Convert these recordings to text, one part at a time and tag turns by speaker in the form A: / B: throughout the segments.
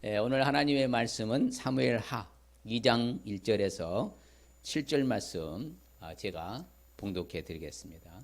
A: 오늘 하나님의 말씀은 사무엘하 2장 1절에서 7절 말씀 제가 봉독해 드리겠습니다.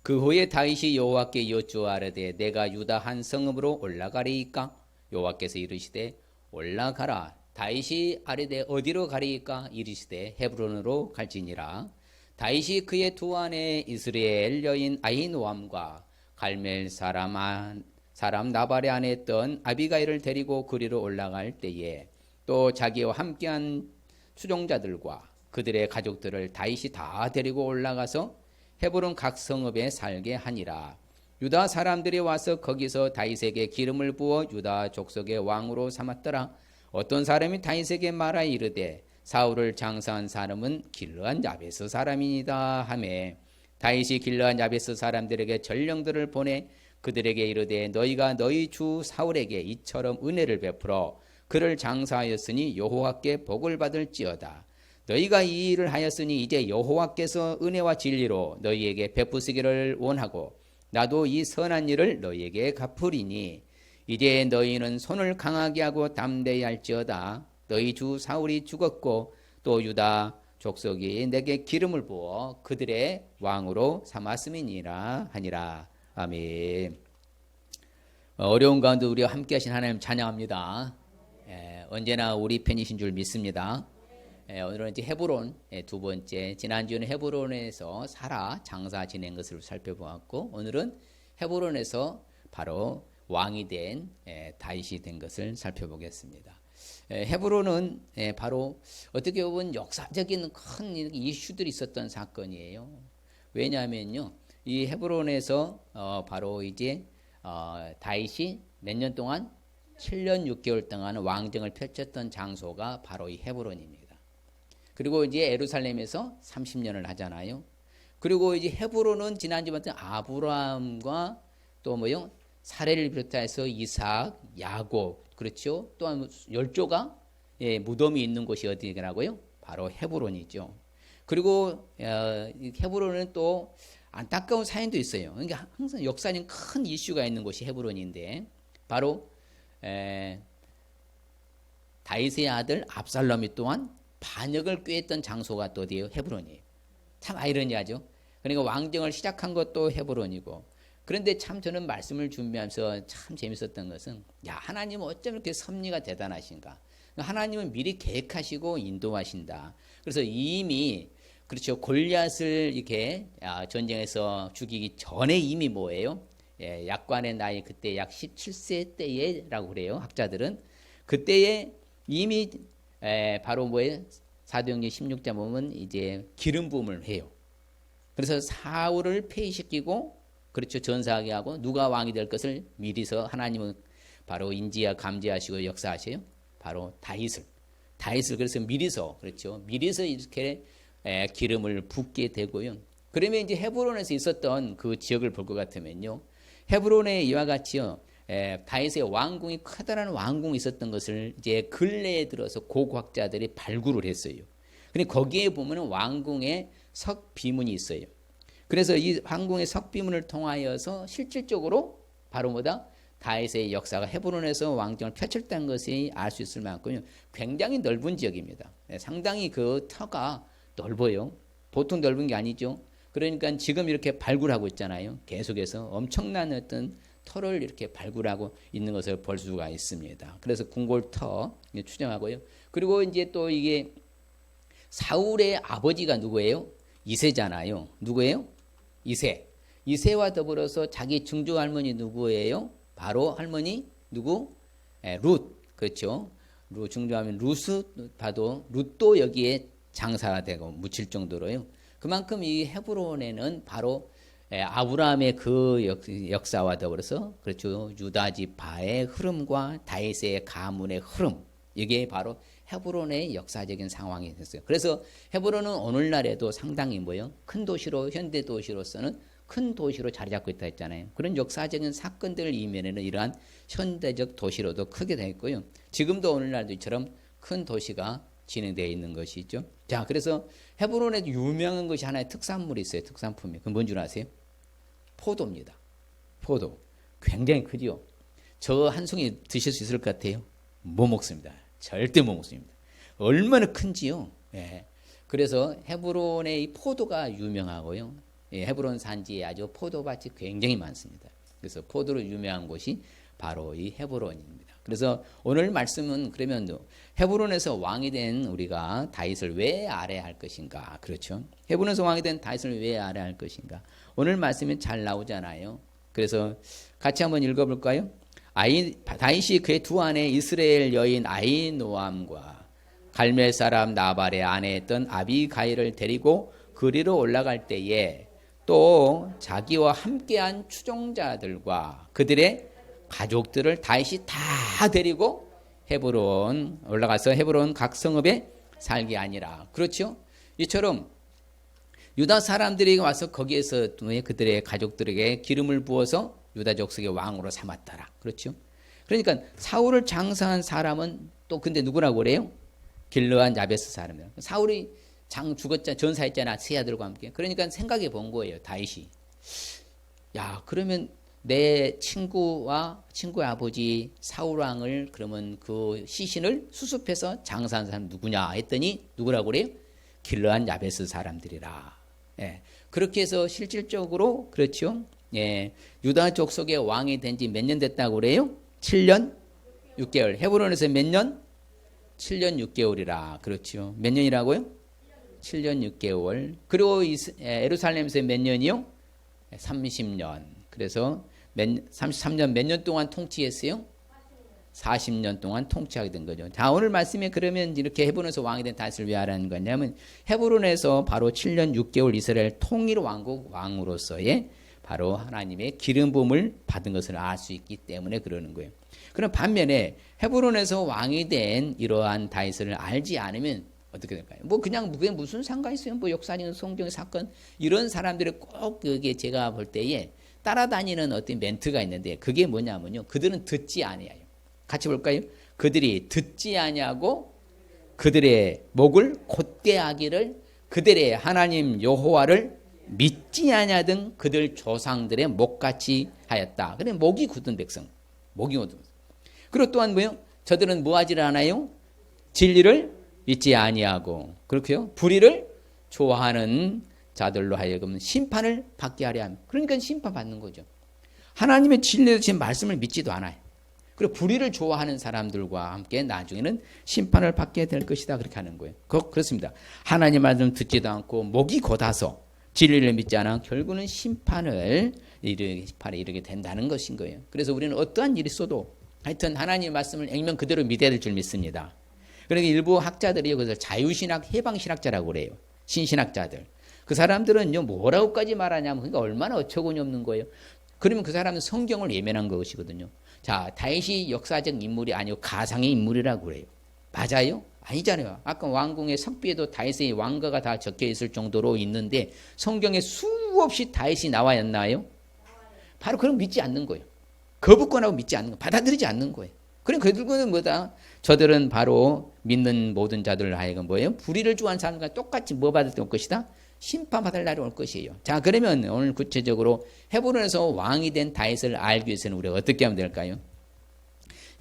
A: 그 후에 다윗이 여호와께 여쭈아르되 내가 유다 한 성읍으로 올라가리이까? 여호와께서 이르시되 올라가라. 다윗이 아뢰되 어디로 가리이까? 이르시되 헤브론으로 갈지니라. 다윗이 그의 두 아내 이스라엘 여인 아히노암과 갈멜 사람 나발의 아내였던 아비가일을 데리고 그리로 올라갈 때에 또 자기와 함께한 추종자들과 그들의 가족들을 다윗이 다 데리고 올라가서 헤브론 각 성읍에 살게 하니라. 유다 사람들이 와서 거기서 다윗에게 기름을 부어 유다 족속의 왕으로 삼았더라. 어떤 사람이 다윗에게 말하여 이르되 사울을 장사한 사람은 길르앗 야베스 사람이니이다 하매 다윗이 길르앗 야베스 사람들에게 전령들을 보내 그들에게 이르되 너희가 너희 주 사울에게 이처럼 은혜를 베풀어 그를 장사하였으니 여호와께 복을 받을지어다. 너희가 이 일을 하였으니 이제 여호와께서 은혜와 진리로 너희에게 베푸시기를 원하고 나도 이 선한 일을 너희에게 갚으리니 이제 너희는 손을 강하게 하고 담대히 할지어다. 너희 주 사울이 죽었고 또 유다 족속이 내게 기름을 부어 그들의 왕으로 삼았음이니라 하니라. 아멘. 어려운 가운데 우리와 함께 하신 하나님 찬양합니다. 언제나 우리 편이신 줄 믿습니다. 오늘은 이제 헤브론 두 번째, 지난주에는 헤브론에서 살아 장사 지낸 것을 살펴보았고 오늘은 헤브론에서 바로 왕이 된 다윗이 된 것을 살펴보겠습니다. 헤브론은 바로 어떻게 보면 역사적인 큰 이슈들이 있었던 사건이에요. 왜냐하면요, 이 헤브론에서 바로 이제 다윗이 몇 년 동안 7년 6개월 동안 왕정을 펼쳤던 장소가 바로 이 헤브론입니다. 그리고 이제 예루살렘에서 30년을 하잖아요. 그리고 이제 헤브론은 지난주에 봤던 아브라함과 또 뭐요? 사레를 비롯해서 이삭, 야곱, 그렇죠? 또한 열조가 무덤이 있는 곳이 어디라고요? 바로 헤브론이죠. 그리고 헤브론은 또 안타까운 사연도 있어요. 그러니까 항상 역사적인 큰 이슈가 있는 곳이 헤브론인데 바로 다윗의 아들 압살롬이 또한 반역을 꾀했던 장소가 또 어디예요? 헤브론이에요. 참 아이러니하죠. 그러니까 왕정을 시작한 것도 헤브론이고 그런데 참 저는 말씀을 준비하면서 참 재밌었던 것은 하나님은 어쩜 이렇게 섭리가 대단하신가. 하나님은 미리 계획하시고 인도하신다. 그래서 이미 그렇죠. 골리앗을 이렇게 전쟁에서 죽이기 전에 이미 뭐예요? 약관의 나이 그때 약 17세 때에라고 그래요. 학자들은 그때에 이미 바로 뭐예요? 사도행전 16장 보면 이제 기름 부음을 해요. 그래서 사울을 폐위시키고 그렇죠. 전사하게 하고 누가 왕이 될 것을 미리서 하나님은 바로 인지하 감지하시고 역사하세요. 바로 다윗을 그래서 미리서 그렇죠. 미리서 이렇게 기름을 붓게 되고요. 그러면 이제 헤브론에서 있었던 그 지역을 볼 것 같으면요. 헤브론에 이와 같이요. 다윗의 왕궁이 커다란 왕궁이 있었던 것을 이제 근래에 들어서 고고학자들이 발굴을 했어요. 근데 거기에 보면 왕궁에 석비문이 있어요. 그래서 이 왕궁의 석비문을 통하여서 실질적으로 바로 뭐다? 다윗의 역사가 헤브론에서 왕정을 펼쳤다는 것이 알 수 있을 만큼요. 굉장히 넓은 지역입니다. 상당히 그 터가 넓어요. 보통 넓은 게 아니죠. 그러니까 지금 이렇게 발굴하고 있잖아요. 계속해서 엄청난 어떤 터를 이렇게 발굴하고 있는 것을 볼 수가 있습니다. 그래서 궁궐터 추정하고요. 그리고 이제 또 이게 사울의 아버지가 누구예요? 이새잖아요. 누구예요? 이새. 이새와 더불어서 자기 증조 할머니 누구예요? 바로 할머니 누구? 룻. 그렇죠. 증조하면 룻 봐도 룻도 여기에 장사가 되고 묻힐 정도로요. 그만큼 이 헤브론에는 바로 아브라함의 그 역사와 더불어서 그렇죠. 유다 지파의 흐름과 다윗의 가문의 흐름 이게 바로 헤브론의 역사적인 상황이 됐어요. 그래서 헤브론은 오늘날에도 상당히 뭐요? 큰 도시로 현대 도시로서는 큰 도시로 자리 잡고 있다 했잖아요. 그런 역사적인 사건들 이면에는 이러한 현대적 도시로도 크게 되어 있고요. 지금도 오늘날도 이처럼 큰 도시가 진행되어 있는 것이죠. 자, 그래서 헤브론에 유명한 것이 하나의 특산물이 있어요. 특산품이. 그건 뭔 줄 아세요? 포도입니다. 포도. 굉장히 크죠. 저 한 송이 드실 수 있을 것 같아요. 못 먹습니다. 절대 못 먹습니다. 얼마나 큰지요. 예. 그래서 헤브론의 이 포도가 유명하고요. 예, 헤브론 산지에 아주 포도밭이 굉장히 많습니다. 그래서 포도로 유명한 곳이 바로 이 헤브론입니다. 그래서 오늘 말씀은 그러면 헤브론에서 왕이 된 우리가 다윗을 왜 아뢰할 것인가? 그렇죠. 헤브론에서 왕이 된 다윗을 왜 아뢰할 것인가? 오늘 말씀이 잘 나오잖아요. 그래서 같이 한번 읽어볼까요? 다윗이 그의 두 아내 이스라엘 여인 아히노암과 갈멜 사람 나발의 아내였던 아비가일을 데리고 그리로 올라갈 때에 또 자기와 함께한 추종자들과 그들의 가족들을 다윗이 다 데리고 헤브론 올라가서 헤브론 각 성읍에 살게 아니라. 그렇죠? 이처럼 유다 사람들이 와서 거기에서 그들의 가족들에게 기름을 부어서 유다 족속의 왕으로 삼았더라. 그렇죠? 그러니까 사울을 장사한 사람은 또 근데 누구라고 그래요? 길르앗 야베스 사람이에요. 사울이 죽었잖아. 전사했잖아. 세 아들과 함께. 그러니까 생각해 본 거예요. 다윗이. 야, 그러면 내 친구의 아버지 사울 왕을 그러면 그 시신을 수습해서 장사한 사람 누구냐 했더니 누구라고 그래요? 길르앗 야베스 사람들이라. 예. 그렇게 해서 실질적으로 그렇죠. 예. 유다 족속의 왕이 된 지 몇 년 됐다고 그래요? 7년 6개월. 헤브론에서 몇 년? 7년 6개월이라. 그렇죠. 몇 년이라고요? 7년 6개월. 그리고 예루살렘에서 몇 년이요? 30년. 그래서 33년 몇 년 동안 통치했어요? 40년 동안 통치하게 된 거죠. 자, 오늘 말씀에 그러면 이렇게 헤브론에서 왕이 된 다윗을 왜 하라는 거냐면 헤브론에서 바로 7년 6개월 이스라엘 통일 왕국 왕으로서의 바로 하나님의 기름 부음을 받은 것을 알 수 있기 때문에 그러는 거예요. 그럼 반면에 헤브론에서 왕이 된 이러한 다윗을 알지 않으면 어떻게 될까요? 뭐 그냥 그게 무슨 상관이 있어요? 뭐 역사적인 성경 사건 이런 사람들이 꼭 그게 제가 볼 때에 따라다니는 어떤 멘트가 있는데 그게 뭐냐면요. 그들은 듣지 아니하요. 같이 볼까요? 그들이 듣지 아니하고 그들의 목을 곧게 하기를 그들의 하나님 여호와를 믿지 아니하던 그들 조상들의 목같이 하였다. 그래 목이 굳은 백성. 목이 굳은. 그리고 또한 뭐요? 저들은 뭐하지를 않아요? 진리를 믿지 아니하고 그렇게요. 불의를 좋아하는 자들로 하여금 심판을 받게 하려 합니다. 그러니까 심판받는 거죠. 하나님의 진리로 지금 말씀을 믿지도 않아요. 그리고 불의를 좋아하는 사람들과 함께 나중에는 심판을 받게 될 것이다. 그렇게 하는 거예요. 그렇습니다. 하나님 말씀 듣지도 않고 목이 곧아서 진리를 믿지 않아 결국은 심판에 이르게 된다는 것인 거예요. 그래서 우리는 어떠한 일이 있어도 하여튼 하나님의 말씀을 액면 그대로 믿어야 될 줄 믿습니다. 그러니까 일부 학자들이 그것을 자유신학, 해방신학자라고 그래요. 신신학자들. 그 사람들은요, 뭐라고까지 말하냐면, 그러니까 얼마나 어처구니 없는 거예요. 그러면 그 사람은 성경을 예면한 것이거든요. 자, 다윗이 역사적 인물이 아니고 가상의 인물이라고 그래요. 맞아요? 아니잖아요. 아까 왕궁의 석비에도 다윗의 왕가가 다 적혀 있을 정도로 있는데, 성경에 수없이 다윗이 나와 있나요? 바로 그럼 믿지 않는 거예요. 거부권하고 믿지 않는 거, 받아들이지 않는 거예요. 그럼 그들은 뭐다? 저들은 바로 믿는 모든 자들을 하여금 뭐예요? 불의를 좋아하는 사람과 똑같이 뭐 받을 것이다? 심판받을 날이 올 것이에요. 자, 그러면 오늘 구체적으로 헤브론에서 왕이 된 다윗을 알기 위해서는 우리가 어떻게 하면 될까요?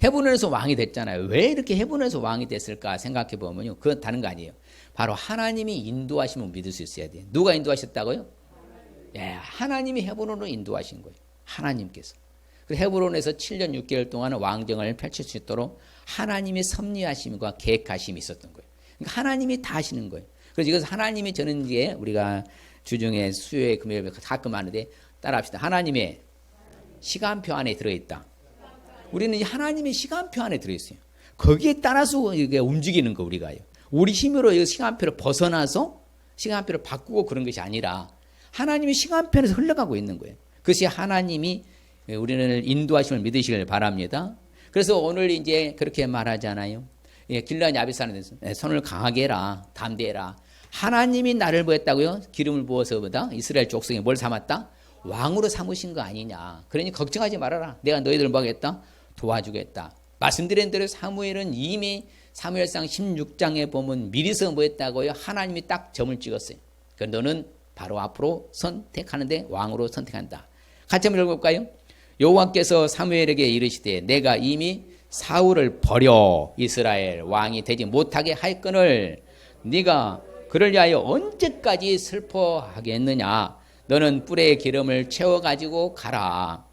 A: 헤브론에서 왕이 됐잖아요. 왜 이렇게 헤브론에서 왕이 됐을까 생각해 보면요. 그건 다른 거 아니에요. 바로 하나님이 인도하시면 믿을 수 있어야 돼요. 누가 인도하셨다고요? 예, 하나님이 헤브론으로 인도하신 거예요. 하나님께서. 그 헤브론에서 7년 6개월 동안 왕정을 펼칠 수 있도록 하나님의 섭리하심과 계획하심이 있었던 거예요. 그러니까 하나님이 다 하시는 거예요. 그래서 이것은 하나님이 저는 이제 우리가 주중에 수요일 금요일 가끔 하는데 따라합시다. 하나님의 시간표 안에 들어있다. 우리는 하나님의 시간표 안에 들어있어요. 거기에 따라서 이게 움직이는 거 우리가요. 우리 힘으로 이 시간표를 벗어나서 시간표를 바꾸고 그런 것이 아니라 하나님의 시간표에서 흘러가고 있는 거예요. 그것이 하나님이 우리는 인도하심을 믿으시길 바랍니다. 그래서 오늘 이제 그렇게 말하잖아요. 길르앗 야베스는 손을 강하게 해라. 담대해라. 하나님이 나를 뭐했다고요? 기름을 부어서 보다 이스라엘 족속에 뭘 삼았다? 왕으로 삼으신 거 아니냐. 그러니 걱정하지 말아라. 내가 너희들을 뭐하겠다? 도와주겠다. 말씀드린 대로 사무엘은 이미 사무엘상 16장에 보면 미리서 뭐했다고요? 하나님이 딱 점을 찍었어요. 그러니까 너는 바로 앞으로 선택하는데 왕으로 선택한다. 같이 한번 읽어볼까요? 여호와께서 사무엘에게 이르시되 내가 이미 사울을 버려 이스라엘 왕이 되지 못하게 하였거늘 네가 그를 위하여 언제까지 슬퍼하겠느냐. 너는 뿔에 기름을 채워가지고 가라.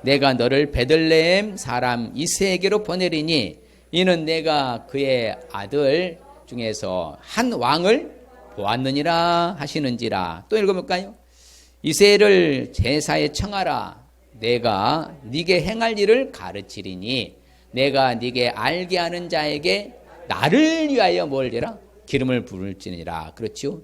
A: 내가 너를 베들레헴 사람 이새에게로 보내리니 이는 내가 그의 아들 중에서 한 왕을 보았느니라 하시는지라. 또 읽어볼까요? 이새를 제사에 청하라. 내가 네게 행할 일을 가르치리니 내가 네게 알게 하는 자에게 나를 위하여 뭘 되라? 기름을 부을지니라. 그렇죠?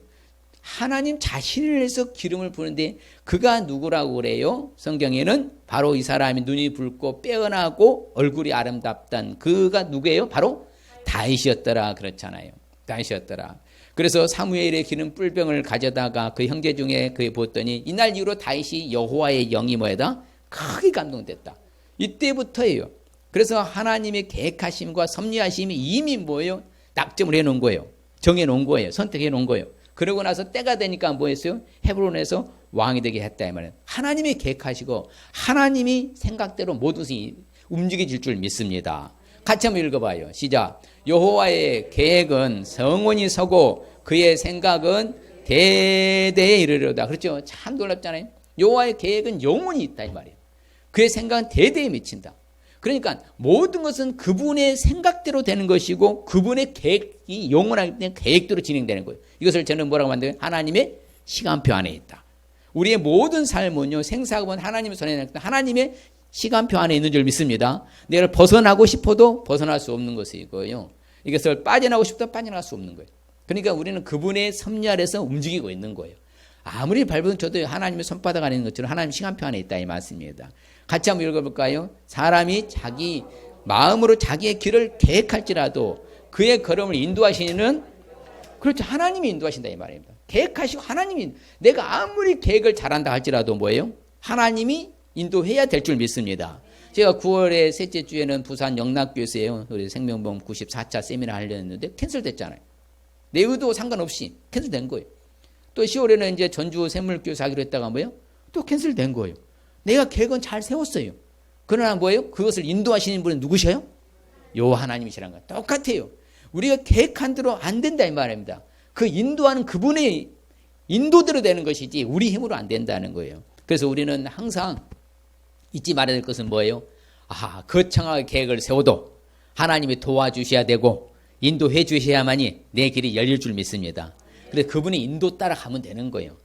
A: 하나님 자신을 위해서 기름을 부는데 그가 누구라고 그래요? 성경에는 바로 이 사람이 눈이 붉고 빼어나고 얼굴이 아름답단 그가 누구예요? 바로 다윗이었더라 그렇잖아요. 다윗이었더라. 그래서 사무엘의 기름 뿔병을 가져다가 그 형제 중에 그에 부었더니 이날 이후로 다윗이 여호와의 영이 뭐다? 크게 감동됐다. 이때부터예요. 그래서 하나님의 계획하심과 섭리하심이 이미 뭐예요? 낙점을 해놓은 거예요. 정해놓은 거예요. 선택해놓은 거예요. 그러고 나서 때가 되니까 뭐 했어요? 헤브론에서 왕이 되게 했다 이 말이에요. 하나님이 계획하시고 하나님이 생각대로 모든 움직여질 줄 믿습니다. 같이 한번 읽어봐요. 시작. 여호와의 계획은 성원이 서고 그의 생각은 대대에 이르리로다. 그렇죠? 참 놀랍잖아요. 여호와의 계획은 영원히 있다 이 말이에요. 그의 생각은 대대에 미친다. 그러니까 모든 것은 그분의 생각대로 되는 것이고 그분의 계획이 영원하기 때문에 계획대로 진행되는 거예요. 이것을 저는 뭐라고 만들어요? 하나님의 시간표 안에 있다. 우리의 모든 삶은요. 생사학은 하나님의 손에 있다. 하나님의 시간표 안에 있는 줄 믿습니다. 내가 벗어나고 싶어도 벗어날 수 없는 것이고요. 이것을 빠져나가고 싶어도 빠져나갈 수 없는 거예요. 그러니까 우리는 그분의 섭리 아래서 움직이고 있는 거예요. 아무리 밟아도 저도 하나님의 손바닥 안에 있는 것처럼 하나님의 시간표 안에 있다 이 말씀입니다. 같이 한번 읽어볼까요? 사람이 자기 마음으로 자기의 길을 계획할지라도 그의 걸음을 인도하시는 그렇죠. 하나님이 인도하신다 이 말입니다. 계획하시고 하나님이 내가 아무리 계획을 잘한다 할지라도 뭐예요? 하나님이 인도해야 될 줄 믿습니다. 제가 9월의 셋째 주에는 부산 영락교에서요. 우리 생명보험 94차 세미나 하려 했는데 캔슬됐잖아요. 내 의도 상관없이 캔슬된 거예요. 또 10월에는 이제 전주 샘물교에서 하기로 했다가 뭐예요? 또 캔슬된 거예요. 내가 계획은 잘 세웠어요. 그러나 뭐예요? 그것을 인도하시는 분은 누구셔요? 요 하나님이시라는 거예요. 똑같아요. 우리가 계획한 대로 안 된다 이 말입니다. 그 인도하는 그분의 인도대로 되는 것이지 우리 힘으로 안 된다는 거예요. 그래서 우리는 항상 잊지 말아야 될 것은 뭐예요? 거창하게 계획을 세워도 하나님이 도와주셔야 되고 인도해 주셔야만이 내 길이 열릴 줄 믿습니다. 그래서 그분의 인도 따라 가면 되는 거예요.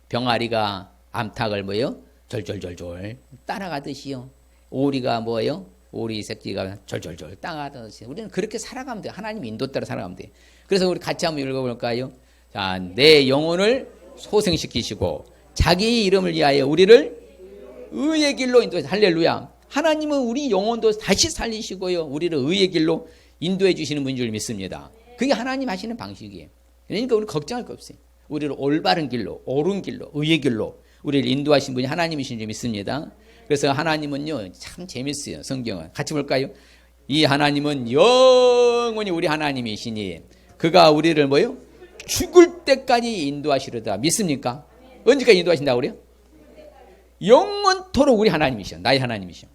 A: 병아리가 암탉을 뭐예요? 졸졸졸졸 따라가듯이요. 오리가 뭐예요? 오리 새끼가 졸졸졸 따라가듯이 우리는 그렇게 살아가면 돼요. 하나님 인도 따라 살아가면 돼요. 그래서 우리 같이 한번 읽어볼까요? 자, 내 영혼을 소생시키시고 자기 이름을 위하여 우리를 의의 길로 인도해. 할렐루야. 하나님은 우리 영혼도 다시 살리시고요. 우리를 의의 길로 인도해 주시는 분인 줄 믿습니다. 그게 하나님 하시는 방식이에요. 그러니까 우리 걱정할 거 없어요. 우리를 올바른 길로, 옳은 길로, 의의 길로 우리를 인도하신 분이 하나님이신 줄 믿습니다. 그래서 하나님은요, 참 재밌어요. 성경은. 같이 볼까요? 이 하나님은 영원히 우리 하나님이시니 그가 우리를 뭐요? 죽을 때까지 인도하시려다. 믿습니까? 언제까지 인도하신다고 그래요? 영원토록 우리 하나님이셔. 나의 하나님이셔.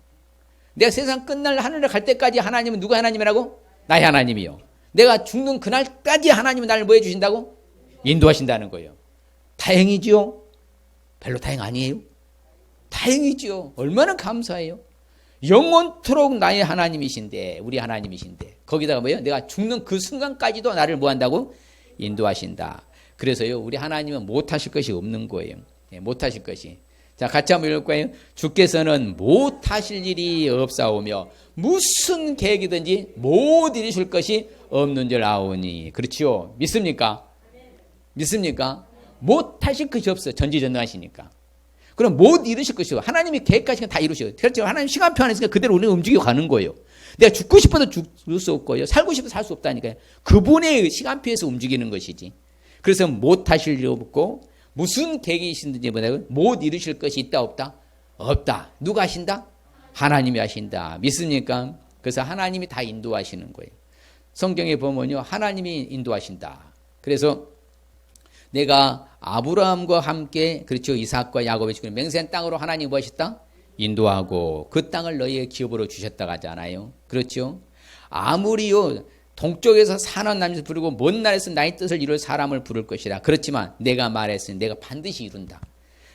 A: 내가 세상 끝날 하늘에 갈 때까지 하나님은 누가 하나님이라고? 나의 하나님이요. 내가 죽는 그날까지 하나님은 나를 뭐 해주신다고? 인도하신다는 거예요. 다행이지요? 별로 다행 아니에요? 다행이지요. 얼마나 감사해요. 영원토록 나의 하나님이신데 우리 하나님이신데 거기다가 뭐예요? 내가 죽는 그 순간까지도 나를 뭐 한다고? 인도하신다. 그래서요 우리 하나님은 못하실 것이 없는 거예요. 못하실 것이. 자, 같이 한번 읽을까요? 주께서는 못하실 일이 없사오며 무슨 계획이든지 못 이루실 것이 없는 줄 아오니. 그렇지요? 믿습니까? 믿습니까? 못하실 것이 없어요. 전지전능하시니까. 그럼 못 이루실 것이요. 하나님이 계획하신 건 다 이루셔요. 그렇죠? 하나님 시간표 안에 있으니까 그대로 우리는 움직여 가는 거예요. 내가 죽고 싶어도 죽을 수 없고요. 살고 싶어도 살 수 없다니까요. 그분의 시간표에서 움직이는 것이지. 그래서 못하실 일 없고 무슨 계획이신지 못 이루실 것이 있다 없다? 없다. 누가 하신다? 하나님이 하신다. 믿습니까? 그래서 하나님이 다 인도하시는 거예요. 성경에 보면요. 하나님이 인도하신다. 그래서 내가 아브라함과 함께 그렇죠. 이삭과 야곱의 맹세한 땅으로 하나님이 뭐 하셨다? 인도하고 그 땅을 너희의 기업으로 주셨다고 하잖아요. 그렇죠? 아무리요 동쪽에서 산한 남짓을 부르고 먼 나라에서 나의 뜻을 이룰 사람을 부를 것이라. 그렇지만 내가 말했으니 내가 반드시 이룬다.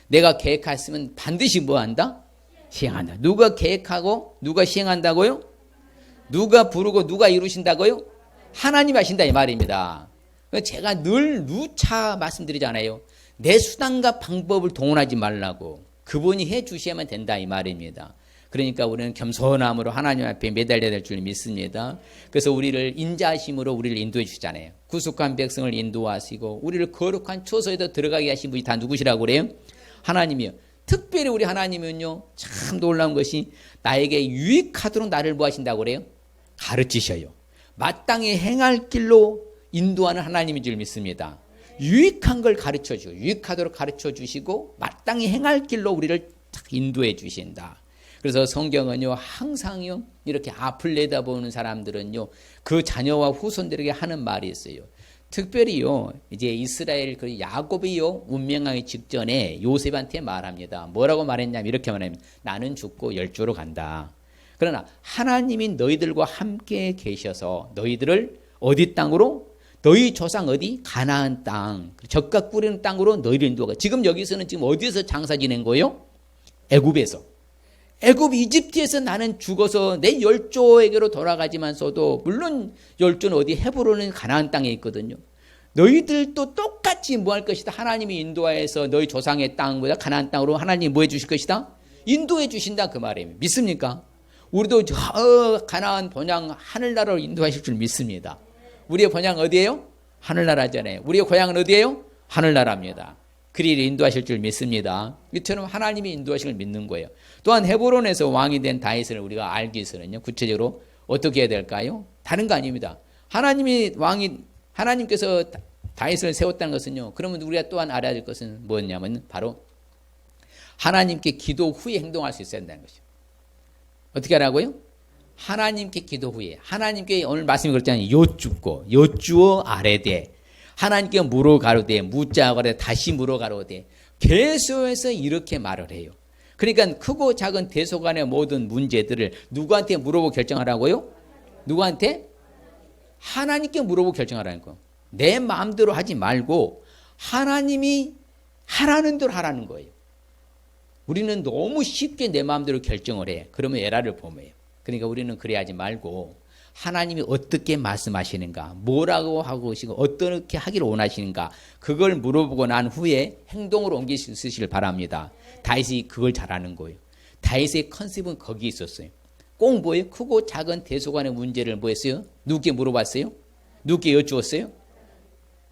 A: 내가 계획했으면 반드시 뭐한다? 시행한다. 누가 계획하고 누가 시행한다고요? 누가 부르고 누가 이루신다고요? 하나님 하신다 이 말입니다. 제가 늘 누차 말씀드리잖아요. 내 수단과 방법을 동원하지 말라고. 그분이 해 주셔야만 된다 이 말입니다. 그러니까 우리는 겸손함으로 하나님 앞에 매달려야 될 줄 믿습니다. 그래서 우리를 인자하심으로 우리를 인도해 주시잖아요. 구속한 백성을 인도하시고 우리를 거룩한 초소에도 들어가게 하신 분이 다 누구시라고 그래요? 하나님이요. 특별히 우리 하나님은요 참 놀라운 것이 나에게 유익하도록 나를 뭐 하신다고 그래요? 가르치셔요. 마땅히 행할 길로 인도하는 하나님인 줄 믿습니다. 유익한 걸 가르쳐주고 유익하도록 가르쳐주시고 마땅히 행할 길로 우리를 인도해 주신다. 그래서 성경은요 항상요 이렇게 앞을 내다보는 사람들은요 그 자녀와 후손들에게 하는 말이 있어요. 특별히요 이제 이스라엘 그 야곱이요 운명하기 직전에 요셉한테 말합니다. 뭐라고 말했냐면 이렇게 말합니다. 나는 죽고 열조로 간다. 그러나 하나님이 너희들과 함께 계셔서 너희들을 어디 땅으로? 너희 조상 어디? 가나안 땅. 젖과 꿀이는 땅으로 너희를 인도하고. 지금 여기서는 지금 어디에서 장사 지낸 거예요? 애굽에서. 애굽 이집트에서 나는 죽어서 내 열조에게로 돌아가지만서도 물론 열조는 어디 헤브론은 가나안 땅에 있거든요. 너희들도 똑같이 뭐 할 것이다. 하나님이 인도하여서 너희 조상의 땅보다 가나안 땅으로 하나님이 뭐 해 주실 것이다? 인도해 주신다 그 말이에요. 믿습니까? 우리도 저 가나안 본향 하늘나라로 인도하실 줄 믿습니다. 우리의 본향 어디예요? 하늘나라잖아요. 우리의 고향은 어디예요? 하늘나라입니다. 그리를 인도하실 줄 믿습니다. 이처럼 하나님이 인도하실 줄 믿는 거예요. 또한 헤브론에서 왕이 된 다윗을 우리가 알기 위해서는요. 구체적으로 어떻게 해야 될까요? 다른 거 아닙니다. 하나님께서 다윗을 세웠다는 것은요. 그러면 우리가 또한 알아야 될 것은 뭐였냐면 바로 하나님께 기도 후에 행동할 수 있어야 한다는 것이죠. 어떻게 하라고요? 하나님께 기도 후에 하나님께 오늘 말씀이 그렇잖아요. 여쭙고 여쭈어 아뢰되 하나님께 물어가로되 묻자가로되 다시 물어가로되 계속해서 이렇게 말을 해요. 그러니까 크고 작은 대소간의 모든 문제들을 누구한테 물어보고 결정하라고요? 누구한테? 하나님께 물어보고 결정하라는 거예요. 내 마음대로 하지 말고 하나님이 하라는 대로 하라는 거예요. 우리는 너무 쉽게 내 마음대로 결정을 해. 그러면 에라를 범해요. 그러니까 우리는 그래 하지 말고 하나님이 어떻게 말씀하시는가, 뭐라고 하고 계시고 어떻게 하기를 원하시는가 그걸 물어보고 난 후에 행동으로 옮길 수 있으시길 바랍니다. 다윗이 그걸 잘하는 거예요. 다윗의 컨셉은 거기 있었어요. 꼭 뭐예요? 크고 작은 대소간의 문제를 뭐 했어요? 누구께 물어봤어요? 누구께 여쭈었어요?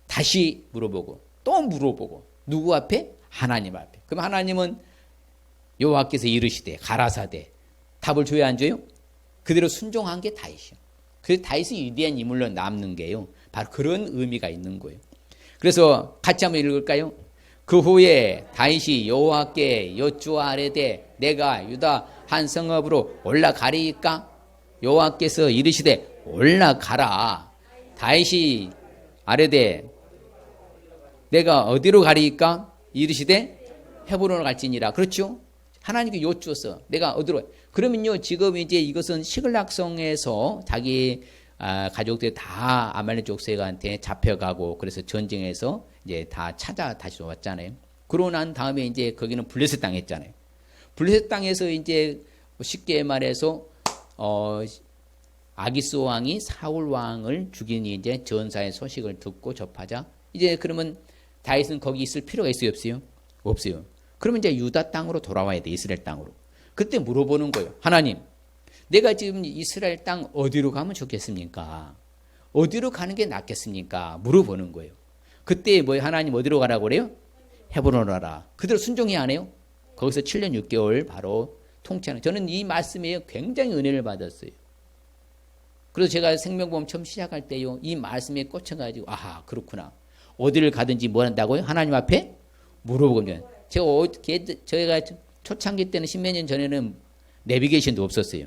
A: 다시 물어보고 또 물어보고 누구 앞에? 하나님 앞에. 그럼 하나님은 여호와께서 이르시되 가라사대 답을 줘야 안 줘요? 그대로 순종한 게 다윗이요. 그래서 다윗이 위대한 인물로 남는 게요. 바로 그런 의미가 있는 거예요. 그래서 같이 한번 읽을까요? 그 후에 다윗이 여호와께 여쭈아뢰되 내가 유다 한 성읍으로 올라가리이까? 여호와께서 이르시되 올라가라. 다윗이 아뢰되 내가 어디로 가리이까? 이르시되 헤브론으로 갈지니라. 그렇죠? 하나님께 여쭈었어. 내가 어디로? 그러면요, 지금 이제 이것은 시글락성에서 자기 가족들이 다 아말렉 족속한테 잡혀가고 그래서 전쟁에서 이제 다 찾아 다시 왔잖아요. 그러고 난 다음에 이제 거기는 블레셋 땅 했잖아요. 블레셋 땅에서 이제 쉽게 말해서 아기스 왕이 사울 왕을 죽인 이제 전사의 소식을 듣고 접하자 이제 그러면 다윗은 거기 있을 필요가 있어요, 없어요? 없어요. 그러면 이제 유다 땅으로 돌아와야 돼, 이스라엘 땅으로. 그때 물어보는 거예요. 하나님, 내가 지금 이스라엘 땅 어디로 가면 좋겠습니까? 어디로 가는 게 낫겠습니까? 물어보는 거예요. 그때 뭐 하나님 어디로 가라고 그래요? 헤브론으로 가라. 그대로 순종이 안 해요? 거기서 7년 6개월 바로 통치하는. 저는 이 말씀에 굉장히 은혜를 받았어요. 그래서 제가 생명보험 처음 시작할 때요, 이 말씀에 꽂혀가지고 아하 그렇구나. 어디를 가든지 뭐 한다고요? 하나님 앞에 물어보면. 저희가 초창기 때는 십몇 년 전에는 내비게이션도 없었어요.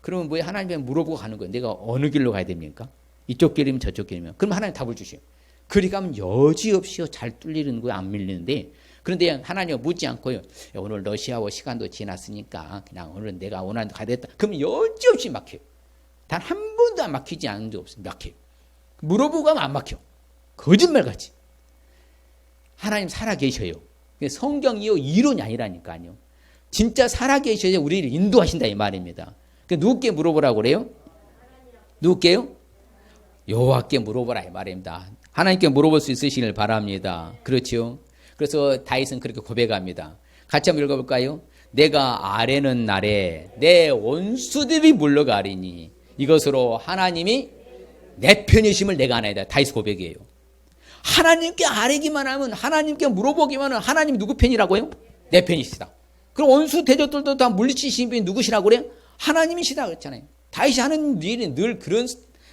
A: 그러면 뭐 하나님께 물어보고 가는 거예요. 내가 어느 길로 가야 됩니까? 이쪽 길이면 저쪽 길이면. 그럼 하나님 답을 주셔요. 그리 가면 여지없이요 잘 뚫리는 거예요. 안 밀리는데 그런데 하나님은 묻지 않고요. 오늘 러시아와 시간도 지났으니까 그냥 오늘 내가 원하는 데 가야 되겠다. 그럼 여지없이 막혀요. 단 한 번도 안 막히지 않은 적 없어요. 막혀요. 물어보고 가면 안 막혀. 거짓말같이. 하나님 살아계셔요. 성경이요 이론이 아니라니까요. 진짜 살아계셔야 우리를 인도하신다 이 말입니다. 누구께 물어보라고 그래요? 누구께요? 여호와께 물어보라 이 말입니다. 하나님께 물어볼 수 있으시길 바랍니다. 그렇죠? 그래서 다윗은 그렇게 고백합니다. 같이 한번 읽어볼까요? 내가 아뢰는 날에 내 원수들이 물러가리니 이것으로 하나님이 내 편이심을 내가 아나이다. 다윗 고백이에요. 하나님께 아뢰기만 하면, 하나님께 물어보기만 하면 하나님 누구 편이라고요? 내 편이시다. 그럼 원수 대적들도 다 물리치신 분이 누구시라고 그래요? 하나님이시다 그랬잖아요. 다윗이 하는 일이 늘 그런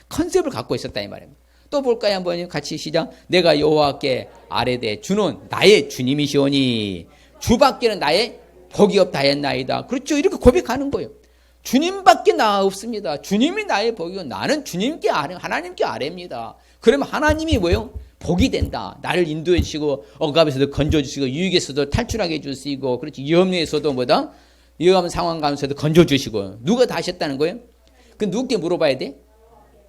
A: 컨셉을 갖고 있었다 이 말입니다. 또 볼까요? 한번 같이 시작. 내가 여호와께 아뢰되 주는 나의 주님이시오니 주밖에는 나의 복이 없다 했나이다. 그렇죠. 이렇게 고백하는 거예요. 주님밖에 나 없습니다. 주님이 나의 복이고 나는 주님께 아뢰, 하나님께 아뢰입니다. 그러면 하나님이 뭐예요? 복이 된다. 나를 인도해 주시고 억압에서도 건져 주시고 유익에서도 탈출하게 해 주시고 그렇지. 위험에서도 뭐다? 위험한 상황 가운데서도 건져 주시고 누가 다 하셨다는 거예요? 그 누구께 물어봐야 돼?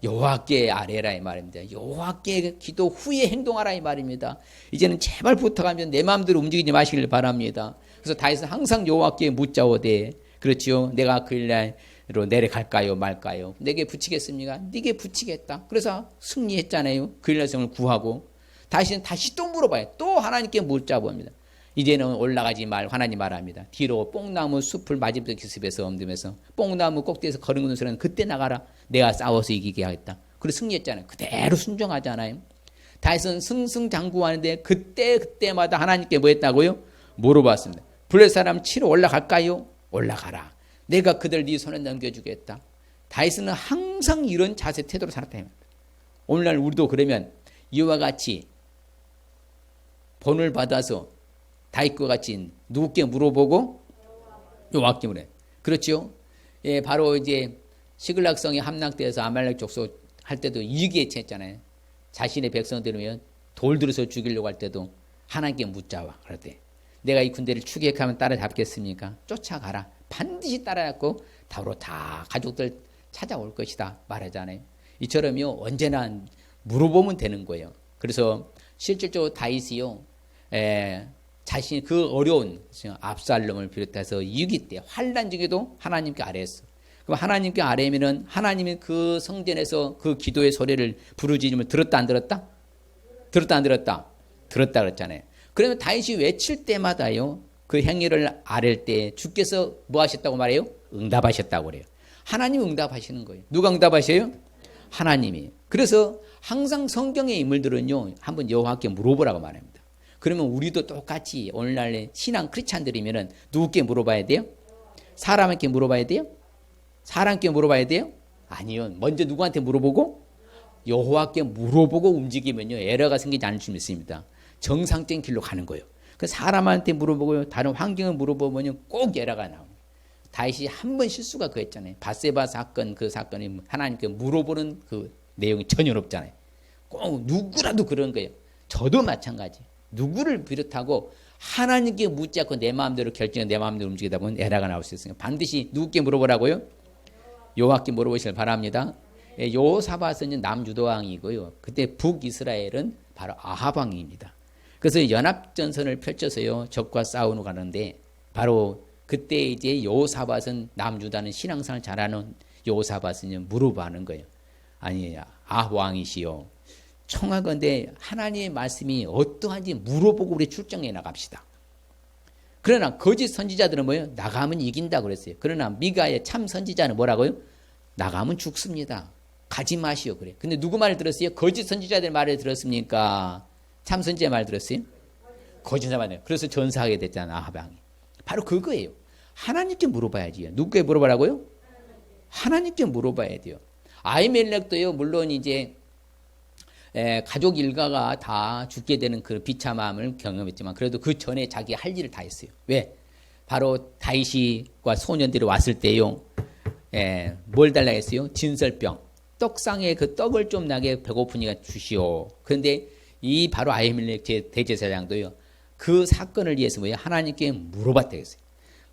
A: 여호와께 아뢰라 이 말입니다. 여호와께 기도 후에 행동하라 이 말입니다. 이제는 제발 부탁하면 내 마음대로 움직이지 마시길 바랍니다. 그래서 다윗은 항상 여호와께 묻자오되 그렇지요. 내가 그 일로 내려갈까요 말까요? 내게 붙이겠습니까? 네게 붙이겠다. 그래서 승리했잖아요. 그 일날 성을 구하고 다시는 다시 또 물어봐요. 또 하나님께 묻자 봅니다. 이제는 올라가지 말 하나님 말합니다. 뒤로 뽕나무 숲을 맞으면서 기습해서 옮기면서 뽕나무 꼭대기에서 걸음걷는 소리는 그때 나가라. 내가 싸워서 이기게 하겠다. 그래서 승리했잖아요. 그대로 순종하잖아요. 다윗은 승승장구하는데 그때마다 하나님께 뭐 했다고요? 물어봤습니다. 블레 사람 치러 올라갈까요? 올라가라. 내가 그들 네 손에 넘겨주겠다. 다윗은 항상 이런 자세 태도로 살았다. 오늘날 우리도 그러면 이와 같이 본을 받아서 다윗과 같이 누구께 물어보고 여호와께 물어요. 그렇죠? 예, 바로 이제 시글락성이 함락돼서 아말렉 족속할 때도 이기에 했잖아요. 자신의 백성들이면 돌 들어서 죽이려고 할 때도 하나님께 묻자와 그럴 때 내가 이 군대를 추격하면 따라잡겠습니까? 쫓아가라. 반드시 따라잡고 다로 다 가족들 찾아올 것이다 말하잖아요. 이처럼요 언제나 물어보면 되는 거예요. 그래서 실질적으로 다윗이요 자신이 그 어려운 압살롬을 비롯해서 위기 때 환난 중에도 하나님께 아뢰었어. 그럼 하나님께 아뢰면은 하나님이 그 성전에서 그 기도의 소리를 부르짖음을 들었다 안 들었다? 들었다 안 들었다? 들었다 그랬잖아요. 그러면 다윗이 외칠 때마다요 그 행위를 아랠 때 주께서 뭐 하셨다고 말해요? 응답하셨다고 그래요. 하나님이 응답하시는 거예요. 누가 응답하셔요? 하나님이. 그래서 항상 성경의 인물들은요 한번 여호와께 물어보라고 말합니다. 그러면 우리도 똑같이 오늘날의 신앙 크리스찬들이면은 누구께 물어봐야 돼요? 사람에게 물어봐야 돼요? 사람께 물어봐야 돼요? 아니요. 먼저 누구한테 물어보고 여호와께 물어보고 움직이면요 에러가 생기지 않을 수 있습니다. 정상적인 길로 가는 거예요. 그 사람한테 물어보고요 다른 환경을 물어보면요 꼭 에러가 나옵니다. 다윗이 한 번 실수가 그랬잖아요. 밧세바 사건 그 사건이 하나님께 물어보는 그 내용이 전혀 없잖아요. 꼭 누구라도 그런 거예요. 저도 마찬가지. 누구를 비롯하고 하나님께 묻지 않고 내 마음대로 결정해 내 마음대로 움직이다 보면 에러가 나올 수 있으니까 반드시 누구께 물어보라고요? 여호와께 물어보시길 바랍니다. 여호사밧은 남유다왕이고요. 그때 북이스라엘은 바로 아합왕입니다. 그래서 연합전선을 펼쳐서요 적과 싸우러 가는데 바로 그때 이제 여호사밧은 남유다는 신앙생활 잘하는 여호사밧은 물어보는 거예요. 아니 아합왕이시여 청하건대 하나님의 말씀이 어떠한지 물어보고 우리 출정해 나갑시다. 그러나 거짓 선지자들은 뭐예요? 나가면 이긴다 그랬어요. 그러나 미가의 참 선지자는 뭐라고요? 나가면 죽습니다. 가지 마시오 그래. 근데 누구 말을 들었어요? 거짓 선지자들 말을 들었습니까? 참 선지자 말 들었어요? 거짓 선지자 말. 그래서 전사하게 됐잖아 아합왕이. 바로 그거예요. 하나님께 물어봐야지요. 누구께 물어보라고요? 하나님께 물어봐야 돼요. 아히멜렉도요 물론 이제 가족 일가가 다 죽게 되는 그 비참함을 경험했지만 그래도 그 전에 자기 할 일을 다 했어요. 왜? 바로 다윗과 소년들이 왔을 때요. 뭘 달라 했어요? 진설병. 떡상에 그 떡을 좀 나게 배고프니까 주시오. 그런데 이 바로 아히멜렉 대제사장도요. 그 사건을 위해서 뭐예요? 하나님께 물어봤다 했어요.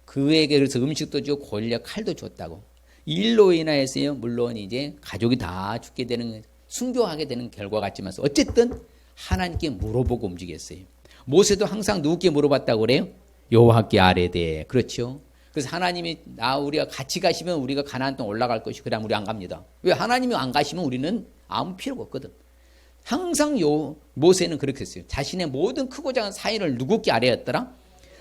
A: 그에게 그래서 음식도 주고 고리와 칼도 줬다고. 이 일로 인하여서요, 물론 이제 가족이 다 죽게 되는, 순교하게 되는 결과 같지만 어쨌든 하나님께 물어보고 움직였어요. 모세도 항상 누구께 물어봤다고 그래요? 여호와께 아뢰되. 네, 그렇죠. 그래서 하나님이 우리가 같이 가시면 우리가 가나안 땅 올라갈 것이, 그다음 우리 안 갑니다. 왜? 하나님이 안 가시면 우리는 아무 필요가 없거든. 항상 모세는 그렇게 했어요. 자신의 모든 크고 작은 사인을 누구께 아뢰었더라?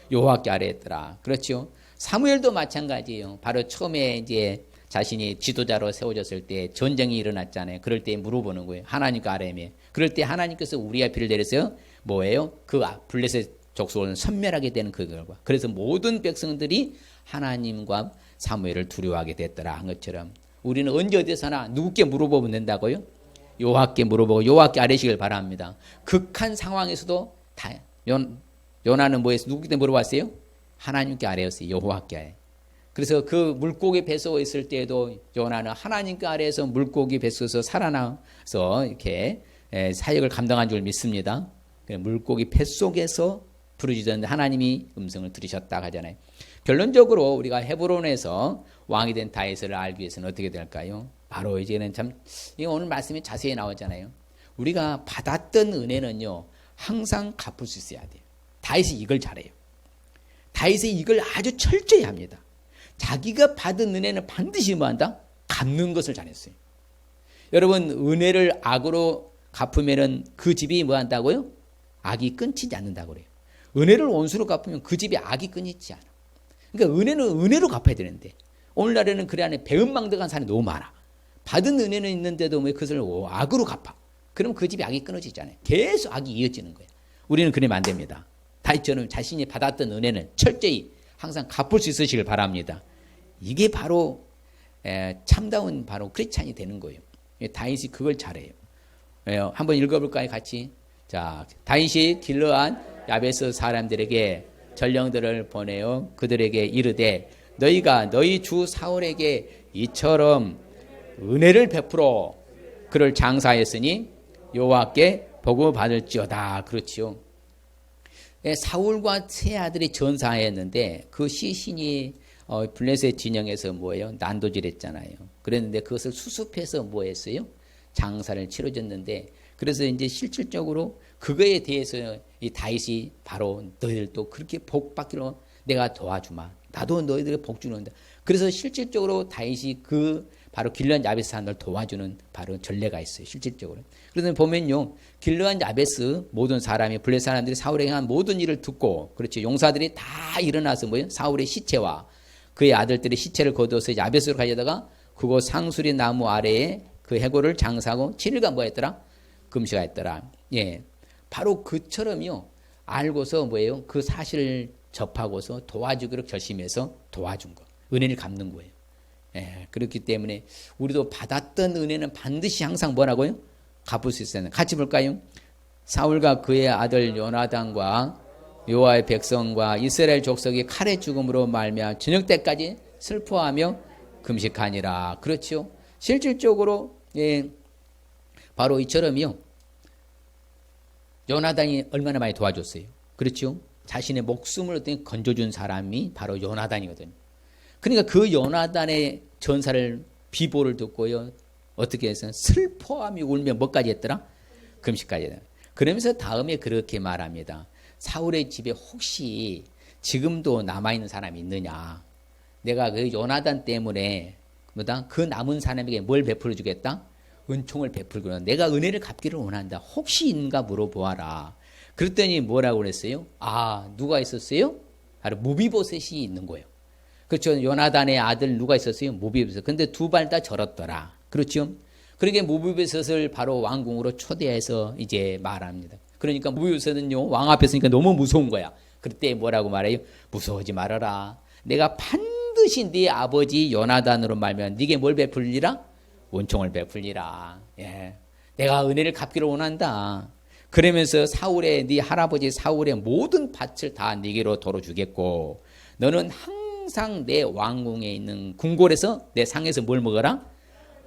A: 여호와께 아뢰었더라. 그렇죠. 사무엘도 마찬가지예요. 바로 처음에 이제 자신이 지도자로 세워졌을 때 전쟁이 일어났잖아요. 그럴 때 물어보는 거예요. 하나님께 아뢰며. 그럴 때 하나님께서 우리의 피를 내려서 뭐예요? 그 블레셋 족속을 섬멸하게 되는 그 결과. 그래서 모든 백성들이 하나님과 사무엘을 두려워하게 됐더라 한 것처럼 우리는 언제 어디서나 누구께 물어보면 된다고요? 여호와께 물어보고 여호와께 아뢰시길 바랍니다. 극한 상황에서도 요나는 뭐해서 누구께 물어봤어요? 하나님께 아뢰었어요. 여호와께 아뢰. 그래서 그 물고기 뱃속에 있을 때에도 요나는 하나님께 아뢰서 물고기 뱃속에서 살아나서 이렇게 사역을 감당한 줄 믿습니다. 물고기 뱃속에서 부르짖었는데 하나님이 음성을 들으셨다 하잖아요. 결론적으로 우리가 헤브론에서 왕이 된 다윗을 알기 위해서는 어떻게 될까요? 바로 이제는 참 오늘 말씀이 자세히 나오잖아요. 우리가 받았던 은혜는요 항상 갚을 수 있어야 돼요. 다윗이 이걸 잘해요. 다윗이 이걸 아주 철저히 합니다. 자기가 받은 은혜는 반드시 뭐한다? 갚는 것을 잘했어요. 여러분 은혜를 악으로 갚으면은 그 집이 뭐한다고요? 악이 끊이지 않는다고 그래요. 은혜를 원수로 갚으면 그 집에 악이 끊이지 않아. 그러니까 은혜는 은혜로 갚아야 되는데 오늘날에는 그 안에 배은망덕한 사람이 너무 많아. 받은 은혜는 있는데도 왜 그것을 악으로 갚아. 그럼 그 집에 악이 끊어지잖아요. 계속 악이 이어지는 거예요. 우리는 그러면 안 됩니다. 다윗처럼 자신이 받았던 은혜는 철저히 항상 갚을 수 있으시길 바랍니다. 이게 바로 참다운 바로 크리스찬이 되는 거예요. 다윗이 그걸 잘해요. 한번 읽어볼까요 같이? 자, 다윗이 길르앗 야베스 사람들에게 전령들을 보내어 그들에게 이르되 너희가 너희 주 사울에게 이처럼 은혜를 베풀어 그를 장사했으니 여호와께 복을 받을지어다. 그렇지요. 사울과 세 아들이 전사했는데 그 시신이 블레셋 진영에서 뭐예요? 난도질했잖아요. 그랬는데 그것을 수습해서 뭐 했어요? 장사를 치러줬는데 그래서 이제 실질적으로 그거에 대해서 이 다윗이 바로 너희들도 그렇게 복 받기로 내가 도와주마. 나도 너희들에게 복 주는다. 그래서 실질적으로 다윗이 그 바로 길르앗 야베스 사람을 도와주는 바로 전례가 있어요. 실질적으로. 그래서 보면요. 길르앗 야베스 모든 사람이 블레셋 사람들이 사울에게 한 모든 일을 듣고 그렇지 용사들이 다 일어나서 뭐예요? 사울의 시체와 그의 아들들의 시체를 거두어서 야베스로 가져다가 그곳 상수리 나무 아래에 그 해골을 장사하고 7일간 뭐 했더라? 금식하였더라. 예. 바로 그처럼요. 알고서 뭐예요? 그 사실을 접하고서 도와주기로 결심해서 도와준 거. 은혜를 갚는 거예요. 예. 그렇기 때문에 우리도 받았던 은혜는 반드시 항상 뭐라고요? 갚을 수 있어요. 같이 볼까요? 사울과 그의 아들 요나단과 여호와의 백성과 이스라엘 족속이 칼의 죽음으로 말미암아 저녁 때까지 슬퍼하며 금식하니라. 그렇죠? 실질적으로 예, 바로 이처럼요. 요나단이 얼마나 많이 도와줬어요. 그렇죠? 자신의 목숨을 건져준 사람이 바로 요나단이거든요. 그러니까 그 요나단의 전사를 비보를 듣고요. 어떻게 해서 슬퍼하며 울며 뭐까지 했더라? 금식까지 했더라. 그러면서 다음에 그렇게 말합니다. 사울의 집에 혹시 지금도 남아있는 사람이 있느냐? 내가 그 요나단 때문에 그 남은 사람에게 뭘 베풀어 주겠다? 은총을 베풀고 내가 은혜를 갚기를 원한다. 혹시 있는가 물어보아라. 그랬더니 뭐라고 그랬어요? 아, 누가 있었어요? 바로 무비보셋이 있는 거예요. 그렇죠. 요나단의 아들 누가 있었어요? 무비보셋. 근데 두 발 다 절었더라. 그렇죠. 그러니까 무비보셋을 바로 왕궁으로 초대해서 이제 말합니다. 그러니까 무비보셋은요 왕 앞에 서니까 너무 무서운 거야. 그때 뭐라고 말해요? 무서워하지 말아라. 내가 반드시 네 아버지 요나단으로 말면 네게 뭘 베풀리라? 은총을 베풀리라. 예. 내가 은혜를 갚기를 원한다. 그러면서 사울의 네 할아버지 사울의 모든 밭을 다 네게로 돌어주겠고 너는 항상 내 왕궁에 있는 궁궐에서 내 상에서 뭘 먹어라?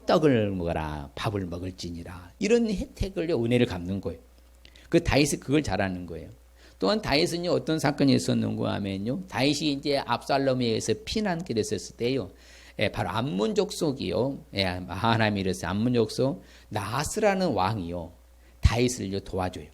A: 떡을 먹어라. 밥을 먹을지니라. 이런 혜택을 은혜를 갚는 거예요. 그 다윗이 그걸 잘하는 거예요. 또한 다윗은요 어떤 사건이 있었는가 하면요 다윗이 이제 압살롬에 의해서 피난길에 있었을 때요 바로 암몬 족속이요 하나님이 이랬어요. 암몬 족속 나하스라는 왕이요 다윗을요 도와줘요.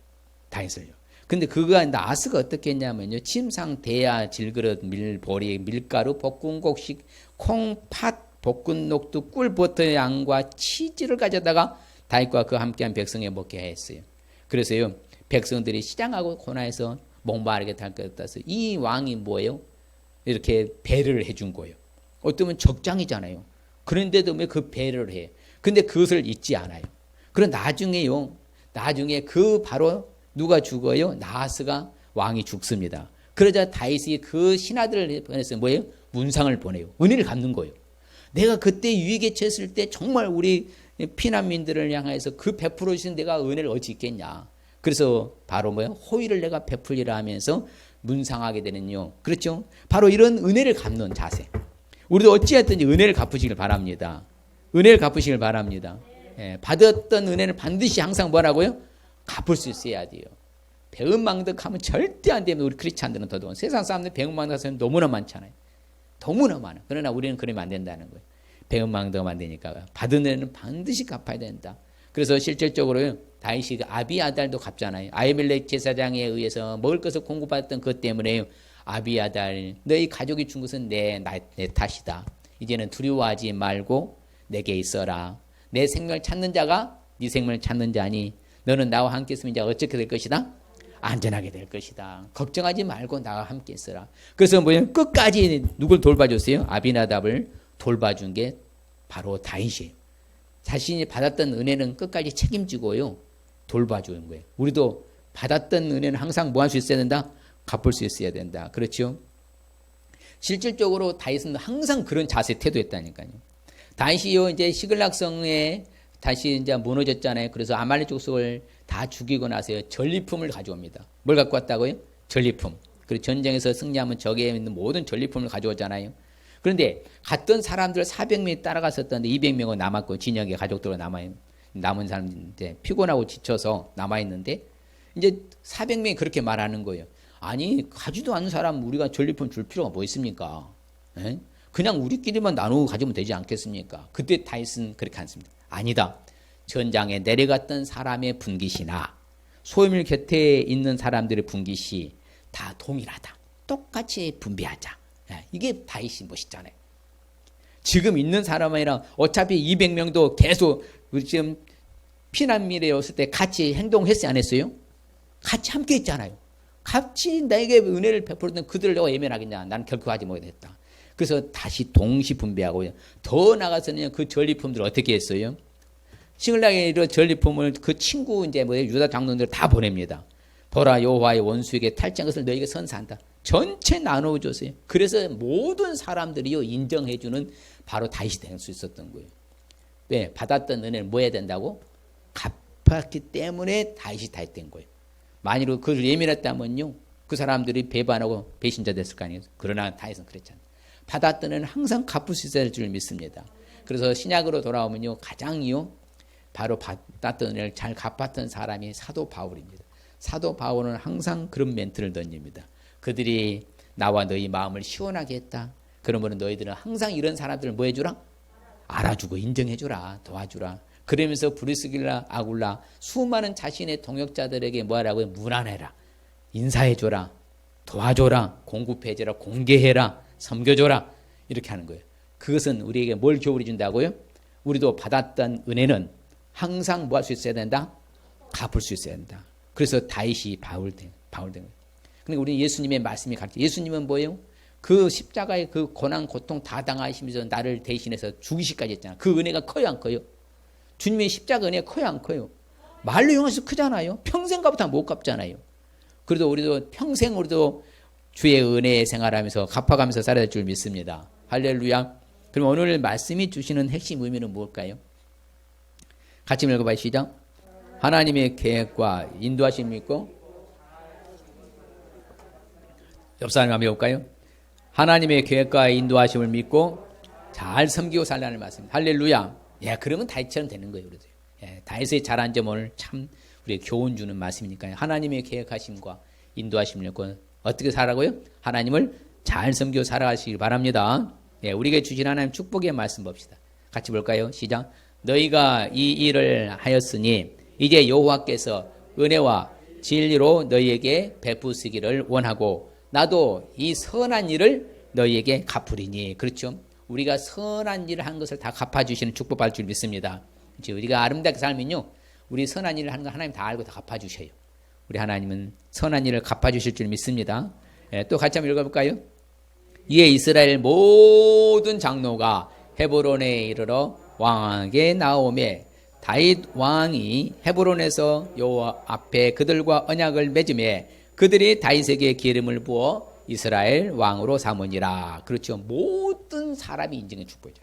A: 다윗을요. 근데 그가 나하스가 어떻게 했냐면요 침상 대야 질그릇 밀보리 밀가루 볶음곡식 콩팥 볶은 녹두 꿀 버터 양과 치즈를 가져다가 다윗과 그 함께한 백성에 먹게 했어요. 그래서요 백성들이 시장하고 고나에서 목마르게 달렸다서 이 왕이 뭐예요? 이렇게 배려를 해준 거예요. 어쩌면 적장이잖아요. 그런데도 왜 그 배려를 해? 근데 그것을 잊지 않아요. 그럼 나중에 그 바로 누가 죽어요? 나하스가 왕이 죽습니다. 그러자 다윗이 그 신하들을 보내서 뭐예요? 문상을 보내요. 은혜를 갚는 거예요. 내가 그때 위기에 처했을 때 정말 우리 피난민들을 향해서 그 베풀어 주신 내가 은혜를 어찌 있겠냐. 그래서 바로 뭐예요? 호의를 내가 베풀리라 하면서 문상하게 되는요. 그렇죠? 바로 이런 은혜를 갚는 자세. 우리도 어찌했든지 은혜를 갚으시길 바랍니다. 은혜를 갚으시길 바랍니다. 받았던 은혜는 반드시 항상 뭐라고요? 갚을 수 있어야 돼요. 배은망덕하면 절대 안 되면 우리 크리스찬들은 더더욱 세상 사람들 배은망덕한 사람이 너무나 많잖아요. 너무나 많아. 그러나 우리는 그러면 안 된다는 거예요. 배은망덕하면 안 되니까 받은 은혜는 반드시 갚아야 된다. 그래서 실질적으로 다윗이 아비아달도 갚잖아요. 아히멜렉 제사장에 의해서 먹을 것을 공급받았던 것 때문에 아비아달 너희 가족이 준 것은 내 탓이다. 이제는 두려워하지 말고 내게 있어라. 내 생명을 찾는 자가 네 생명을 찾는 자니 너는 나와 함께 있으면 이제 어떻게 될 것이다? 안전하게 될 것이다. 걱정하지 말고 나와 함께 있어라. 그래서 뭐예요? 끝까지 누굴 돌봐줬어요? 아비나답을 돌봐준 게 바로 다윗이에요. 자신이 받았던 은혜는 끝까지 책임지고요. 돌봐주는 거예요. 우리도 받았던 은혜는 항상 뭐 할 수 있어야 된다? 갚을 수 있어야 된다. 그렇죠? 실질적으로 다윗은 항상 그런 자세 태도였다니까요. 다윗이요 이제 시글락성에 다시 이제 무너졌잖아요. 그래서 아말렉 족속을 다 죽이고 나서요 전리품을 가져옵니다. 뭘 갖고 왔다고요? 전리품. 그리고 전쟁에서 승리하면 적에 있는 모든 전리품을 가져오잖아요. 그런데 갔던 사람들 400명이 따라갔었던데 200명은 남았고 진영의 가족들로 남은 사람 이제 피곤하고 지쳐서 남아 있는데 이제 400명이 그렇게 말하는 거예요. 아니 가지도 않는 사람 우리가 전리품 줄 필요가 뭐 있습니까? 에? 그냥 우리끼리만 나누고 가지면 되지 않겠습니까? 그때 다윗은 그렇게 않습니다. 아니다. 전장에 내려갔던 사람의 분깃이나 소유물 곁에 있는 사람들의 분깃이 다 동일하다. 똑같이 분배하자. 이게 다윗이 멋있잖아요. 지금 있는 사람 아니라 어차피 200명도 계속 지금 피난민에 왔을 때 같이 행동했어요? 안 했어요? 같이 함께 했잖아요. 같이 나에게 은혜를 베풀었던 그들을 내가 예면하겠냐. 나는 결코 하지 못했다. 그래서 다시 동시 분배하고요. 더 나가서는 그 전리품들을 어떻게 했어요? 시글락의 전리품을 그 친구 이제 유다 장로들 다 보냅니다. 보라 여호와의 원수에게 탈취한 것을 너에게 선사한다. 전체 나눠줬어요. 그래서 모든 사람들이요 인정해주는 바로 다윗이 될 수 있었던 거예요. 왜? 받았던 은혜를 뭐 해야 된다고? 갚았기 때문에 다윗이 된 거예요. 만일로 그걸 예민했다면요 그 사람들이 배반하고 배신자 됐을 거 아니에요. 그러나 다윗은 그랬잖아요. 받았던 은혜는 항상 갚을 수 있어야 할 줄 믿습니다. 그래서 신약으로 돌아오면요 가장이요 바로 받았던 은혜를 잘 갚았던 사람이 사도 바울입니다. 사도 바울은 항상 그런 멘트를 던집니다. 그들이 나와 너희 마음을 시원하게 했다. 그러면 너희들은 항상 이런 사람들을 뭐 해주라? 알아주고 인정해주라. 도와주라. 그러면서 브리스길라 아굴라 수많은 자신의 동역자들에게 뭐하라고요? 문안해라. 인사해줘라. 도와줘라. 공급해줘라. 공개해라. 섬겨줘라. 이렇게 하는 거예요. 그것은 우리에게 뭘 교훈해 준다고요? 우리도 받았던 은혜는 항상 뭐 할 수 있어야 된다? 갚을 수 있어야 된다. 그래서 다윗이 바울 된 거예요. 그러니까 우리 예수님의 말씀이 가르쳐. 예수님은 뭐예요? 그 십자가의 그 고난 고통 다 당하시면서 나를 대신해서 죽이시까지 했잖아요. 그 은혜가 커요 안 커요? 주님의 십자가 은혜가 커요 안 커요? 말로 용해서 크잖아요. 평생 갚다 못 갚잖아요. 그래도 우리도 평생 우리도 주의 은혜에 생활하면서 갚아가면서 살아야 될 줄 믿습니다. 할렐루야. 그럼 오늘 말씀이 주시는 핵심 의미는 무엇일까요? 같이 읽어봐요. 시작. 하나님의 계획과 인도하심을 믿고 옆 사람 한번 해볼까요? 하나님의 계획과 인도하심을 믿고 잘 섬기고 살라는 말씀입니다. 할렐루야. 예, 그러면 다윗처럼 되는 거예요. 그래도. 예, 다윗의 잘한 점 오늘 참 우리에게 교훈 주는 말씀이니까요. 하나님의 계획하심과 인도하심을 받고 어떻게 살아가고요? 하나님을 잘 섬겨 살아가시길 바랍니다. 예, 우리에게 주신 하나님 축복의 말씀 봅시다. 같이 볼까요? 시작. 너희가 이 일을 하였으니 이제 여호와께서 은혜와 진리로 너희에게 베푸시기를 원하고 나도 이 선한 일을 너희에게 갚으리니. 그렇죠? 우리가 선한 일을 한 것을 다 갚아주시는 축복받을 줄 믿습니다. 그렇죠? 우리가 아름답게 살면요, 우리 선한 일을 하는 거 하나님 다 알고 다 갚아주셔요. 우리 하나님은 선한 일을 갚아주실 줄 믿습니다. 예, 또 같이 한번 읽어볼까요? 이에 이스라엘 모든 장로가 헤브론에 이르러 왕에게 나오매 다윗 왕이 헤브론에서 여호와 앞에 그들과 언약을 맺음에 그들이 다윗에게 기름을 부어 이스라엘 왕으로 삼으니라. 그렇죠. 모든 사람이 인정해 축복이죠.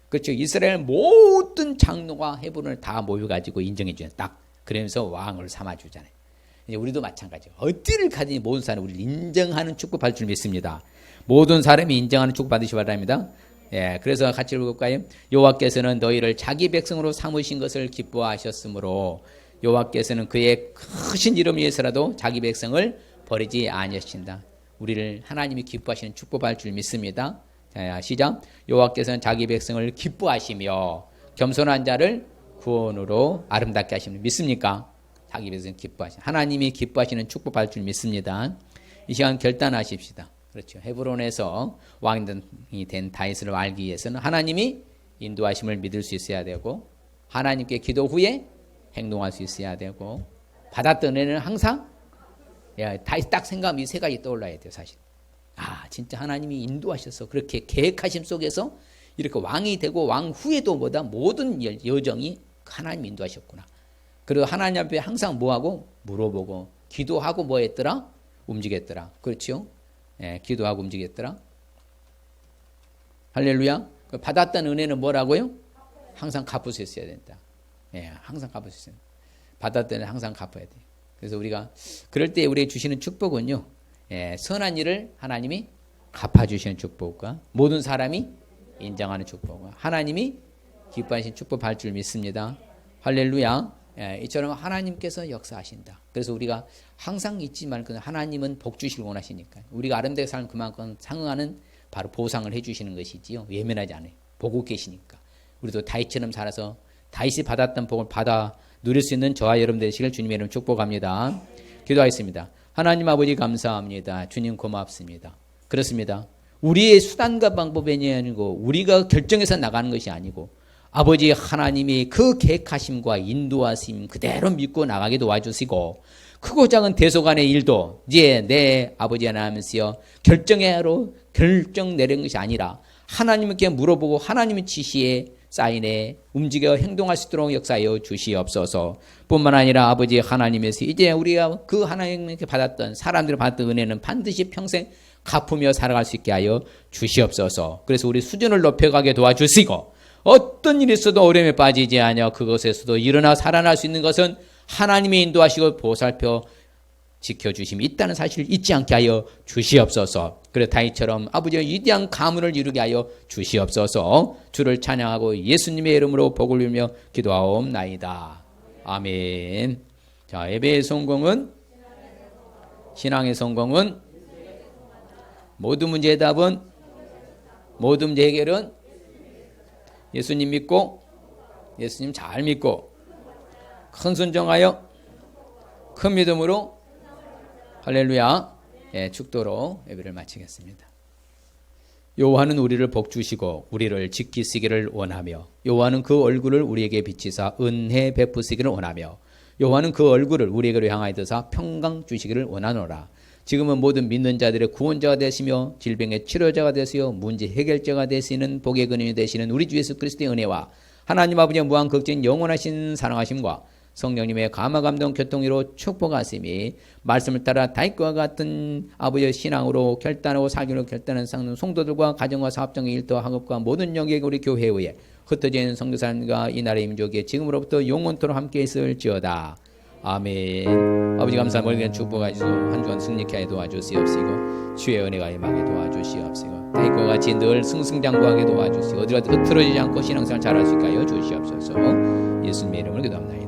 A: 그렇죠. 이스라엘 모든 장로가 헤브론을 다 모여가지고 인정해 주는 딱 그러면서 왕을 삼아주잖아요. 이제 우리도 마찬가지예요. 어디를 가든지 모든 사람이 우리를 인정하는 축복 받을 줄 믿습니다. 모든 사람이 인정하는 축복 받으시기 바랍니다. 예, 그래서 같이 읽어볼까요? 여호와께서는 너희를 자기 백성으로 삼으신 것을 기뻐하셨으므로 여호와께서는 그의 크신 이름 위해서라도 자기 백성을 버리지 아니하신다. 우리를 하나님이 기뻐하시는 축복받을 줄 믿습니다. 자, 시작. 여호와께서는 자기 백성을 기뻐하시며 겸손한 자를 구원으로 아름답게 하시는 믿습니까? 자기 백성 기뻐하시는 하나님이 기뻐하시는 축복받을 줄 믿습니다. 이 시간 결단하십시다. 그렇죠. 헤브론에서 왕이 된 다윗을 알기 위해서는 하나님이 인도하심을 믿을 수 있어야 되고 하나님께 기도 후에 행동할 수 있어야 되고 받았던 은혜는 항상 다윗 딱 생각하면 이 세 가지 떠올라야 돼요. 사실 진짜 하나님이 인도하셔서 그렇게 계획하심 속에서 이렇게 왕이 되고 왕 후에도 모든 여정이 하나님이 인도하셨구나. 그리고 하나님 앞에 항상 뭐하고 물어보고 기도하고 뭐 했더라? 움직였더라. 그렇죠? 예, 기도하고 움직였더라. 할렐루야. 받았던 은혜는 뭐라고요? 항상 갚을 수 있어야 된다. 예, 항상 갚을 수 있어야 된다. 받았던 은혜는 항상 갚아야 돼. 그래서 우리가 그럴 때 우리에게 주시는 축복은요, 선한 일을 하나님이 갚아주시는 축복과 모든 사람이 인정하는 축복과 하나님이 기뻐하시는 축복 받을 줄 믿습니다. 할렐루야. 이처럼 하나님께서 역사하신다. 그래서 우리가 항상 잊지만 하나님은 복 주시길 원하시니까 우리가 아름답게 살면 그만큼 상응하는 바로 보상을 해주시는 것이지요. 외면하지 않아요. 보고 계시니까. 우리도 다윗처럼 살아서 다윗이 받았던 복을 받아 누릴 수 있는 저와 여러분 되시길 주님의 이름 축복합니다. 기도하겠습니다. 하나님 아버지 감사합니다. 주님 고맙습니다. 그렇습니다. 우리의 수단과 방법이 아니고 우리가 결정해서 나가는 것이 아니고 아버지 하나님이 그 계획하심과 인도하심 그대로 믿고 나가게 도와주시고 크고 작은 대소간의 일도 이제 내 아버지 하나님이시여 결정 내린 것이 아니라 하나님께 물어보고 하나님의 지시에 사인에 움직여 행동할 수 있도록 역사하여 주시옵소서. 뿐만 아니라 아버지 하나님에서 이제 우리가 그 하나님께 받았던 사람들이 받았던 은혜는 반드시 평생 갚으며 살아갈 수 있게 하여 주시옵소서. 그래서 우리 수준을 높여가게 도와주시고 어떤 일이 있어도 어려움에 빠지지 않아 그것에서도 일어나 살아날 수 있는 것은 하나님이 인도하시고 보살펴 지켜주심이 있다는 사실을 잊지 않게 하여 주시옵소서. 그래 다윗처럼 아버지의 위대한 가문을 이루게 하여 주시옵소서. 주를 찬양하고 예수님의 이름으로 복을 빌며 기도하옵나이다. 아멘. 자, 예배의 성공은 신앙의 성공은 모든 문제의 답은 모든 문제 해결은 예수님 믿고 예수님 잘 믿고 큰 순종하여 큰 믿음으로 할렐루야. 축도로 예배를 마치겠습니다. 여호와는 우리를 복주시고 우리를 지키시기를 원하며 여호와는 그 얼굴을 우리에게 비치사 은혜 베푸시기를 원하며 여호와는 그 얼굴을 우리에게로 향하여 드사 평강 주시기를 원하노라. 지금은 모든 믿는 자들의 구원자가 되시며 질병의 치료자가 되시어 문제 해결자가 되시는 복의 근원이 되시는 우리 주 예수 그리스도의 은혜와 하나님 아버지의 무한 극진 영원하신 사랑하심과 성령님의 감화감동 교통으로 축복하심이 말씀을 따라 다윗과 같은 아버지의 신앙으로 결단하고 살기로 결단한 상는 성도들과 가정과 사업장의 일터 학업과 모든 영역 우리 교회에 의해 흩어져 있는 성도사님과 이 나라의 민족에 지금으로부터 영원토록 함께 있을지어다. 아멘. 아버지 감사합니다. 축복하시고 한 주간 승리케 하여 도와주시옵시고 주의 은혜가 임하게 도와주시옵시고 다윗과 같이 늘 승승장구하게 도와주시고 어디라도 흐트러지지 않고 신앙생활 잘할 수 있게 하여 주시옵소서. 예수님의 이름으로 기도합니다.